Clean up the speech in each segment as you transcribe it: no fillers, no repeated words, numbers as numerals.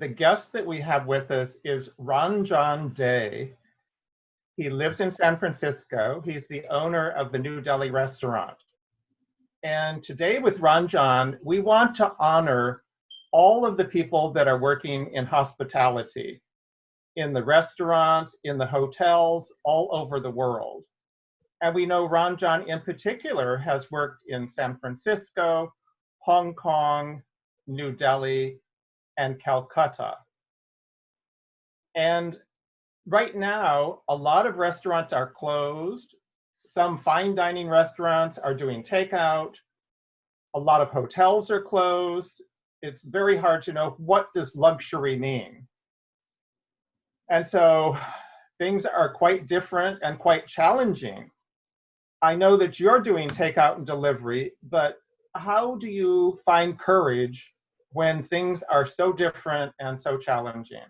the guest that we have with us is Ranjan Dey. He lives in San Francisco. He's the owner of the New Delhi restaurant. And today with Ranjan, we want to honor all of the people that are working in hospitality, in the restaurants, in the hotels, all over the world. And we know Ranjan in particular has worked in San Francisco, Hong Kong, New Delhi, and Calcutta. And right now, a lot of restaurants are closed. Some fine dining restaurants are doing takeout. A lot of hotels are closed. It's very hard to know, what does luxury mean? And so things are quite different and quite challenging. I know that you're doing takeout and delivery, but how do you find courage when things are so different and so challenging?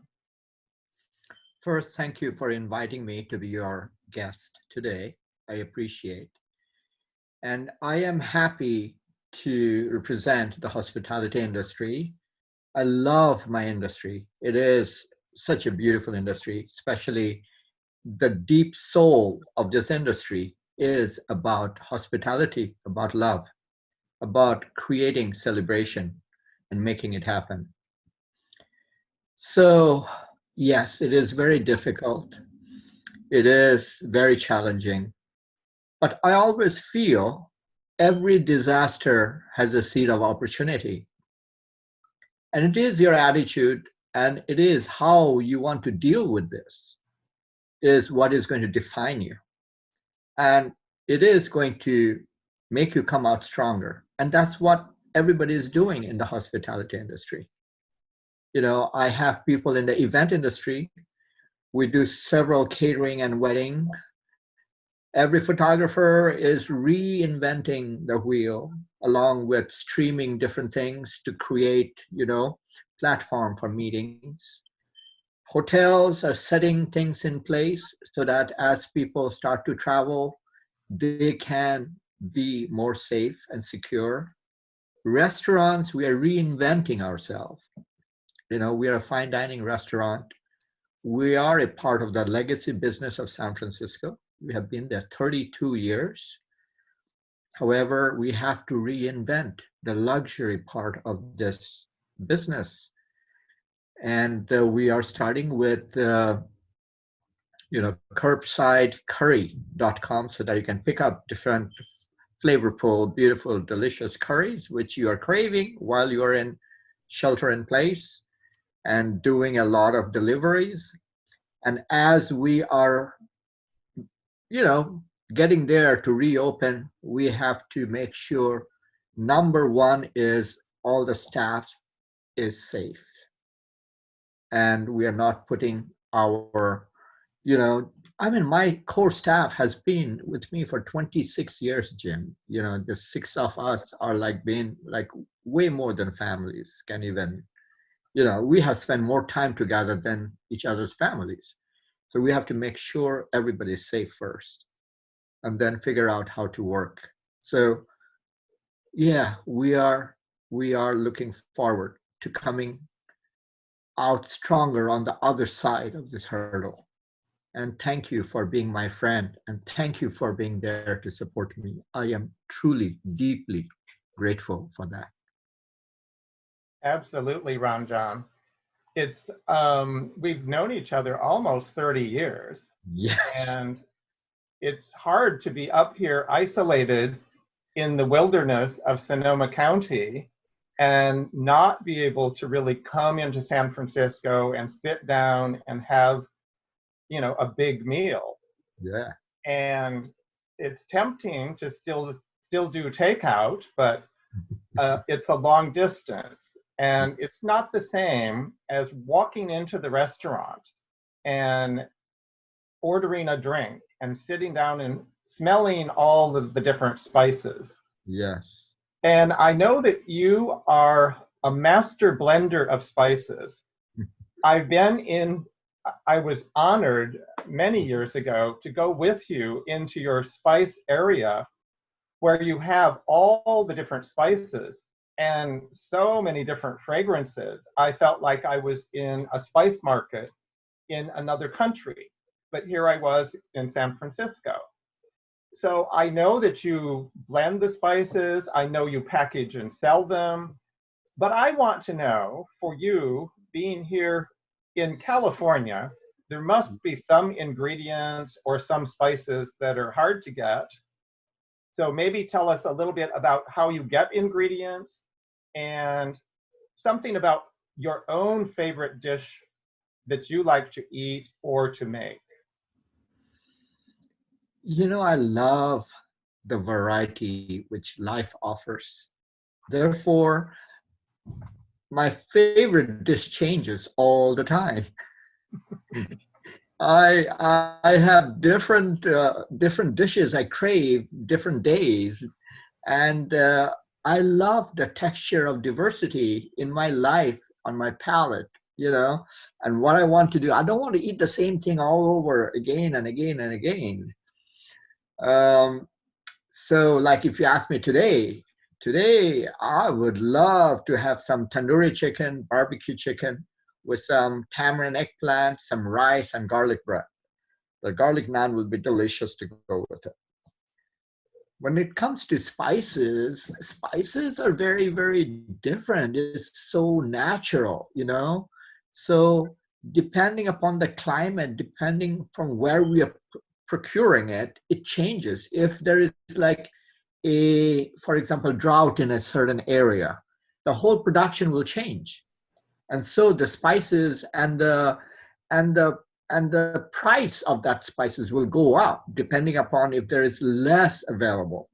First, thank you for inviting me to be your guest today. I appreciate. And I am happy to represent the hospitality industry. I love my industry. It is such a beautiful industry, especially the deep soul of this industry is about hospitality, about love, about creating celebration and making it happen. So, yes, it is very difficult. It is very challenging. But I always feel every disaster has a seed of opportunity. And it is your attitude and it is how you want to deal with this is what is going to define you. And it is going to make you come out stronger. And that's what everybody is doing in the hospitality industry. You know, I have people in the event industry. We do several catering and wedding. Every photographer is reinventing the wheel along with streaming different things to create, platform for meetings. Hotels are setting things in place so that as people start to travel, they can be more safe and secure. Restaurants, we are reinventing ourselves. We are a fine dining restaurant. We are a part of the legacy business of San Francisco. We have been there 32 years. However, we have to reinvent the luxury part of this business. And we are starting with, curbsidecurry.com so that you can pick up different flavorful, beautiful, delicious curries, which you are craving while you are in shelter in place and doing a lot of deliveries. And as we are, getting there to reopen, we have to make sure number one is all the staff is safe. And we are not putting our, my core staff has been with me for 26 years, Jim. The six of us are being way more than families can even, we have spent more time together than each other's families. So we have to make sure everybody's safe first and then figure out how to work. So yeah, we are looking forward to coming out stronger on the other side of this hurdle. And thank you for being my friend. And thank you for being there to support me. I am truly, deeply grateful for that. Absolutely, Ranjan. It's we've known each other almost 30 years. Yes. And it's hard to be up here isolated in the wilderness of Sonoma County and not be able to really come into San Francisco and sit down and have, a big meal. Yeah. And it's tempting to still do takeout, but it's a long distance. And it's not the same as walking into the restaurant and ordering a drink and sitting down and smelling all of the different spices. Yes. And I know that you are a master blender of spices. I was honored many years ago to go with you into your spice area where you have all the different spices. and so many different fragrances. I felt like I was in a spice market in another country, but here I was in San Francisco. So I know that you blend the spices, I know you package and sell them, but I want to know, for you being here in California, there must be some ingredients or some spices that are hard to get. So maybe tell us a little bit about how you get ingredients and something about your own favorite dish that you like to eat or to make. You know, I love the variety which life offers. Therefore, my favorite dish changes all the time. I have different dishes I crave different days, and I love the texture of diversity in my life on my palate. You know, and what I want to do. I don't want to eat the same thing all over again and again and again. Um, so, like if you ask me today I would love to have some tandoori chicken, barbecue chicken with some tamarind eggplant, some rice, and garlic bread. The garlic naan will be delicious to go with it. When it comes to spices, spices are very, very different. It's so natural, you know? So depending upon the climate, depending from where we are procuring it, it changes. If there is like for example, drought in a certain area, the whole production will change. And so the spices and the and the price of that spices will go up depending upon if there is less available.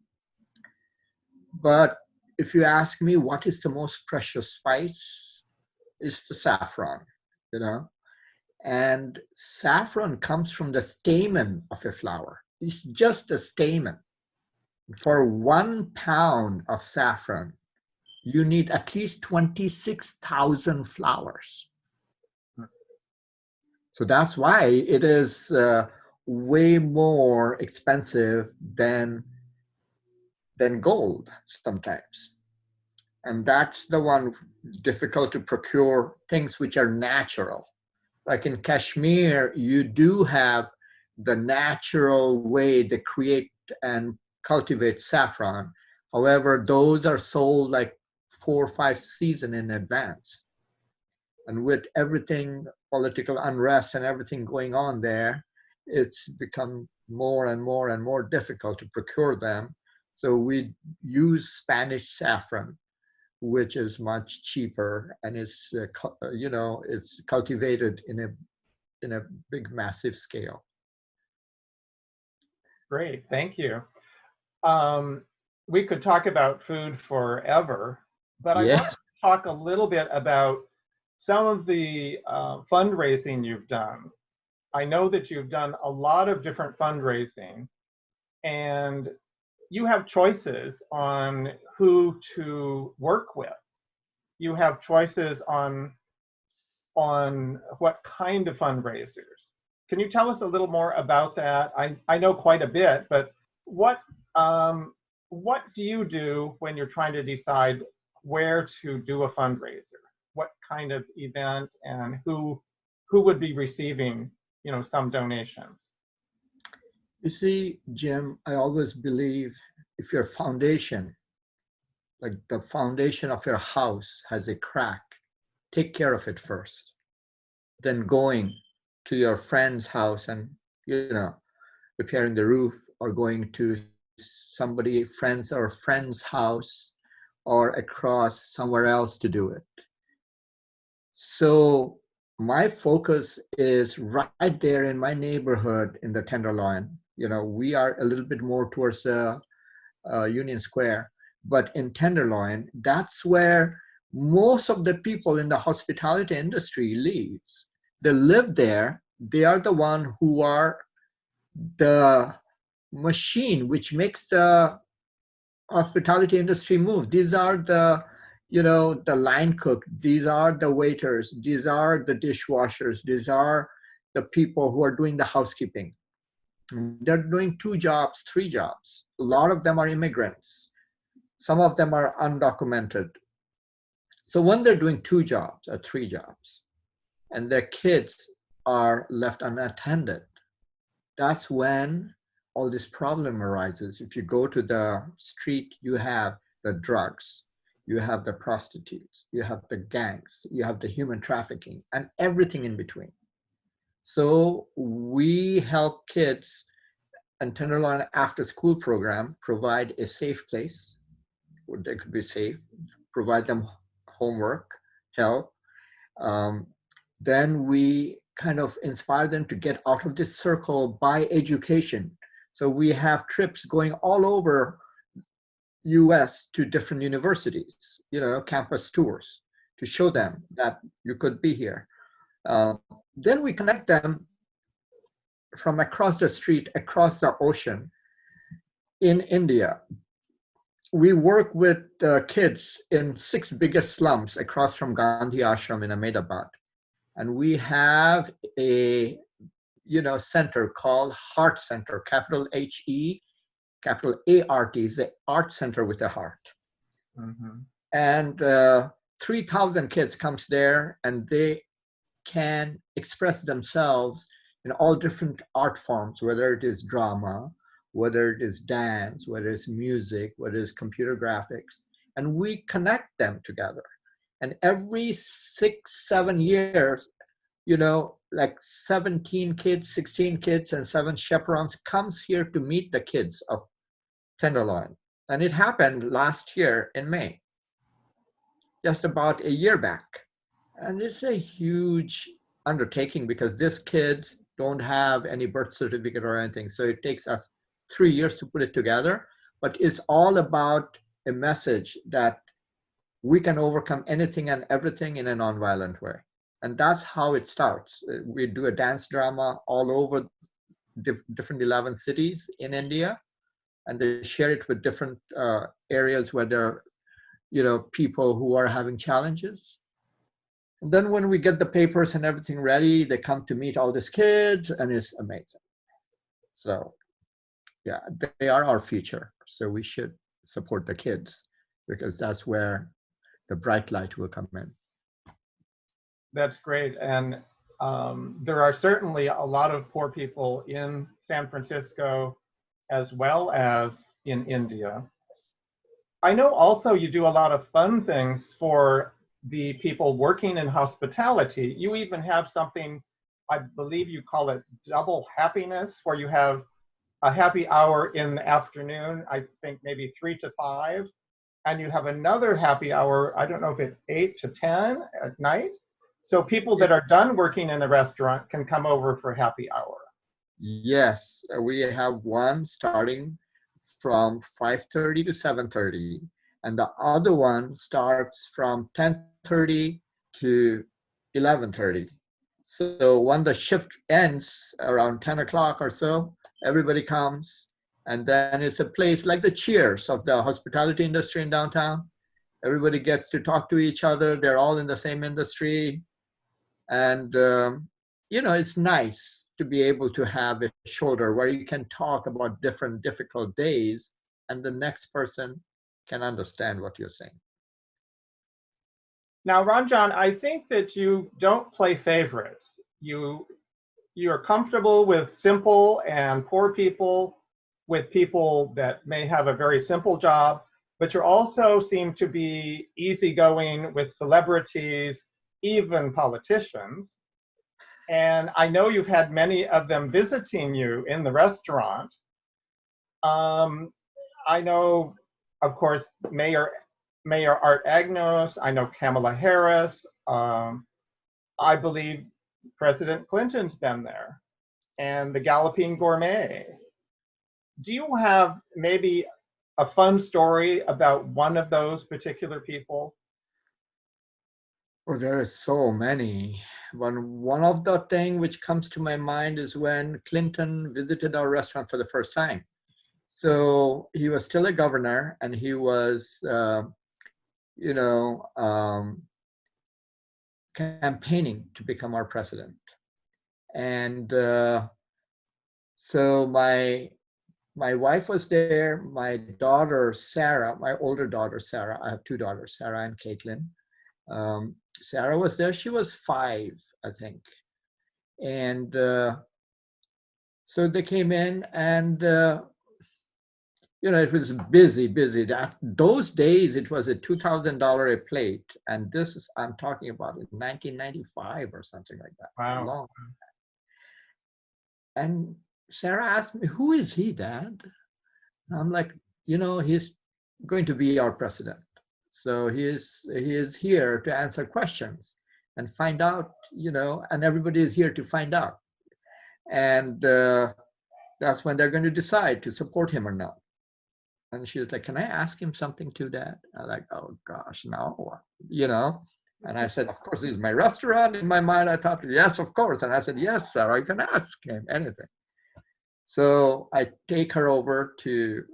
But if you ask me what is the most precious spice, it's the saffron, you know. And saffron comes from the stamen of a flower. It's just the stamen. For 1 pound of saffron, you need at least 26,000 flowers. So that's why it is way more expensive than gold sometimes. And that's the one difficult to procure things which are natural. Like in Kashmir, you do have the natural way they create and cultivate saffron. However, those are sold like 4 or 5 seasons in advance. And with everything, political unrest and everything going on there, it's become more and more and more difficult to procure them. So we use Spanish saffron, which is much cheaper, and it's it's cultivated in a big massive scale. Great, thank you. Um, we could talk about food forever, but I want Yes. to talk a little bit about some of the fundraising you've done. I know that you've done a lot of different fundraising, and you have choices on who to work with. You have choices on what kind of fundraisers. Can you tell us a little more about that? I know quite a bit, but what um, what do you do when you're trying to decide where to do a fundraiser? What kind of event and who would be receiving, some donations? You see, Jim, I always believe if your foundation, like the foundation of your house, has a crack, take care of it first. Then going to your friend's house and, repairing the roof, or going to somebody, friend's house, or across somewhere else to do it. So my focus is right there in my neighborhood in the Tenderloin. We are a little bit more towards Union Square, but in Tenderloin, that's where most of the people in the hospitality industry lives. They live there. They are the one who are the machine which makes the hospitality industry move. These are the line cook. These are the waiters. These are the dishwashers. These are the people who are doing the housekeeping. They're doing 2 jobs, 3 jobs. A lot of them are immigrants. Some of them are undocumented. So when they're doing 2 jobs or 3 jobs and their kids are left unattended, that's when all this problem arises. If you go to the street, you have the drugs, you have the prostitutes, you have the gangs, you have the human trafficking, and everything in between. So we help kids, and Tenderloin after school program provide a safe place where they could be safe, provide them homework, help. Um, then we kind of inspire them to get out of this circle by education. So we have trips going all over US to different universities, campus tours to show them that you could be here. Then we connect them from across the street, across the ocean in India. We work with kids in 6 biggest slums across from Gandhi Ashram in Ahmedabad. And we have a center called Heart Center, capital HE, capital ART, is the art center with a heart. Mm-hmm. And 3,000 kids comes there, and they can express themselves in all different art forms, whether it is drama, whether it is dance, whether it's music, whether it's computer graphics, and we connect them together. And every 6-7 years, like 17 kids, 16 kids, and 7 chaperones comes here to meet the kids of Tenderloin. And it happened last year in May, just about a year back. And it's a huge undertaking because these kids don't have any birth certificate or anything. So it takes us 3 years to put it together, but it's all about a message that we can overcome anything and everything in a nonviolent way. And that's how it starts. We do a dance drama all over different 11 cities in India, and they share it with different areas where there are, people who are having challenges. And then when we get the papers and everything ready, they come to meet all these kids, and it's amazing. So yeah, they are our future. So we should support the kids because that's where the bright light will come in. That's great. And there are certainly a lot of poor people in San Francisco as well as in India. I know also you do a lot of fun things for the people working in hospitality. You even have something, I believe you call it double happiness, where you have a happy hour in the afternoon, I think maybe 3 to 5, and you have another happy hour, I don't know if it's 8 to 10 at night. So people that are done working in a restaurant can come over for happy hour. Yes, we have one starting from 5:30 to 7:30, and the other one starts from 10:30 to 11:30. So when the shift ends around 10 o'clock or so, everybody comes, and then it's a place like the Cheers of the hospitality industry in downtown. Everybody gets to talk to each other. They're all in the same industry. And, it's nice to be able to have a shoulder where you can talk about different difficult days and the next person can understand what you're saying. Now, Ranjan, I think that you don't play favorites. You're comfortable with simple and poor people, with people that may have a very simple job, but you also seem to be easygoing with celebrities, even politicians. And I know you've had many of them visiting you in the restaurant. I know, of course, Mayor Art Agnos. I know Kamala Harris. I believe President Clinton's been there, and the Galloping Gourmet. Do you have maybe a fun story about one of those particular people? Oh, there are so many. One of the thing which comes to my mind is when Clinton visited our restaurant for the first time. So he was still a governor, and he was, campaigning to become our president. And so my wife was there, my daughter, Sarah, my older daughter, Sarah, I have 2 daughters, Sarah and Caitlin. Sarah was there. She was 5, I think. And so they came in, and it was busy, busy. Those days, it was a $2,000 a plate, and this is, I'm talking about in 1995 or something like that. Wow. Long. And Sarah asked me, "Who is he, Dad?" And I'm like, he's going to be our president. So he is here to answer questions and find out, and everybody is here to find out. And that's when they're going to decide to support him or not. And she was like, "Can I ask him something too, Dad?" I'm like, "Oh gosh, no, And I said, "Of course, this is my restaurant." In my mind, I thought, "Yes, of course." And I said, "Yes, sir, I can ask him anything." So I take her over to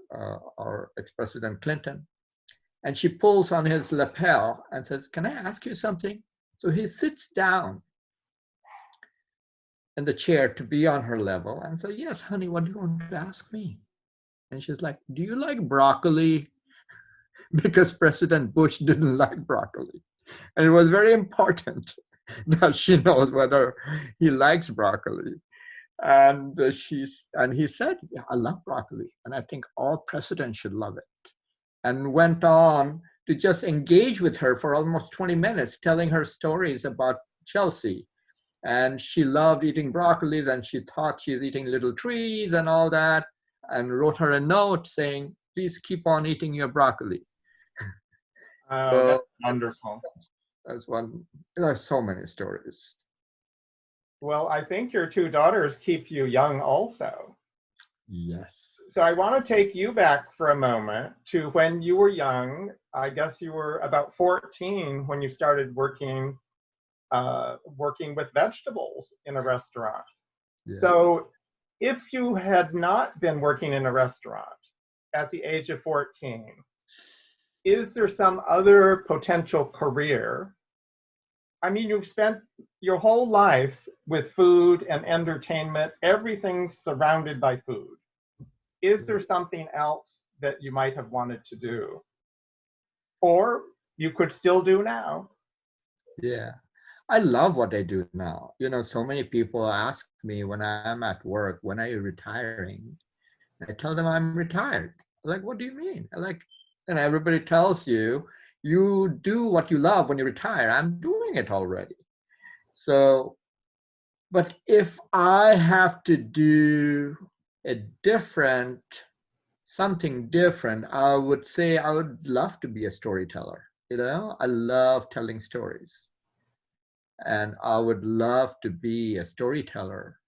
our ex-president Clinton, and she pulls on his lapel and says, "Can I ask you something?" So he sits down in the chair to be on her level and said, "Yes, honey, what do you want to ask me?" And she's like, "Do you like broccoli?" Because President Bush didn't like broccoli. And it was very important that she knows whether he likes broccoli. And he said, "Yeah, I love broccoli. And I think all presidents should love it." And went on to just engage with her for almost 20 minutes, telling her stories about Chelsea. And she loved eating broccoli, and she thought she's eating little trees and all that, and wrote her a note saying, "Please keep on eating your broccoli." Oh, So that's wonderful. that's one. There are so many stories. Well, I think your 2 daughters keep you young also. Yes. So I want to take you back for a moment to when you were young. I guess you were about 14 when you started working with vegetables in a restaurant. Yeah. So if you had not been working in a restaurant at the age of 14, is there some other potential career? I mean, you've spent your whole life with food and entertainment, everything's surrounded by food. Is there something else that you might have wanted to do? Or you could still do now? Yeah. I love what I do now. So many people ask me when I'm at work, "When are you retiring?" I tell them I'm retired. Like, "What do you mean?" And everybody tells you, you do what you love when you retire. I'm doing it already. So, but if I have to do a something different, I would say I would love to be a storyteller. I love telling stories. And I would love to be a storyteller.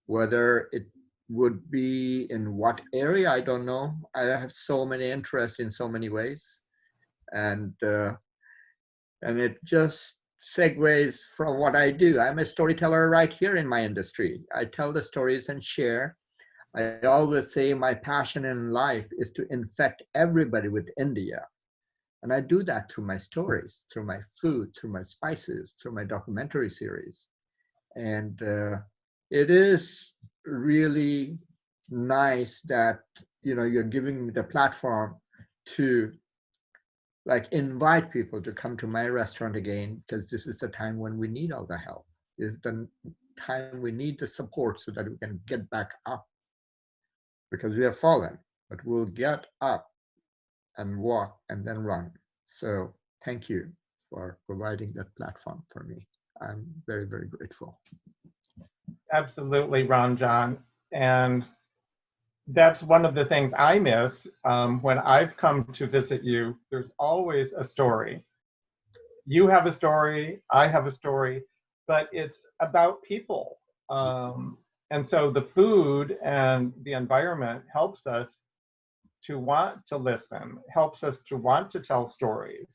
Whether it would be in what area, I don't know. I have so many interests in so many ways. And it just segues from what I do. I'm a storyteller right here in my industry. I tell the stories and share. I always say my passion in life is to infect everybody with India. And I do that through my stories, through my food, through my spices, through my documentary series. And it is really nice that, you're giving me the platform to invite people to come to my restaurant again, because this is the time when we need all the help. This is the time we need the support so that we can get back up, because we have fallen, but we'll get up and walk and then run. So thank you for providing that platform for me. I'm very, very grateful. Absolutely, Ranjan. And that's one of the things I miss when I've come to visit you. There's always a story. You have a story, I have a story, but it's about people. And so the food and the environment helps us to want to listen, helps us to want to tell stories.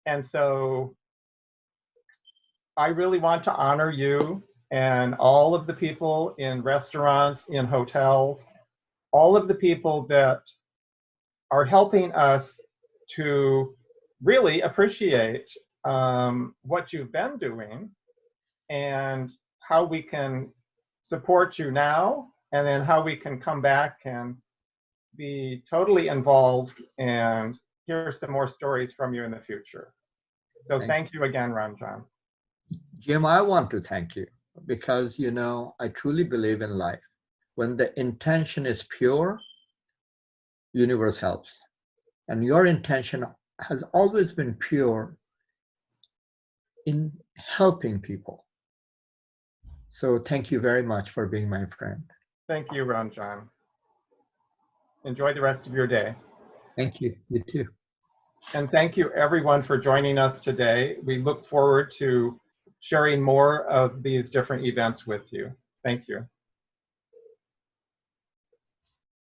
And so I really want to honor you and all of the people in restaurants, in hotels, all of the people that are helping us to really appreciate what you've been doing and how we can support you now, and then how we can come back and be totally involved and hear some more stories from you in the future. So Thank thank you again, Ranjan. Jim, I want to thank you because, I truly believe in life. When the intention is pure, universe helps. And your intention has always been pure in helping people. So thank you very much for being my friend. Thank you, Ranjan. Enjoy the rest of your day. Thank you. You too. And thank you everyone for joining us today. We look forward to sharing more of these different events with you. Thank you.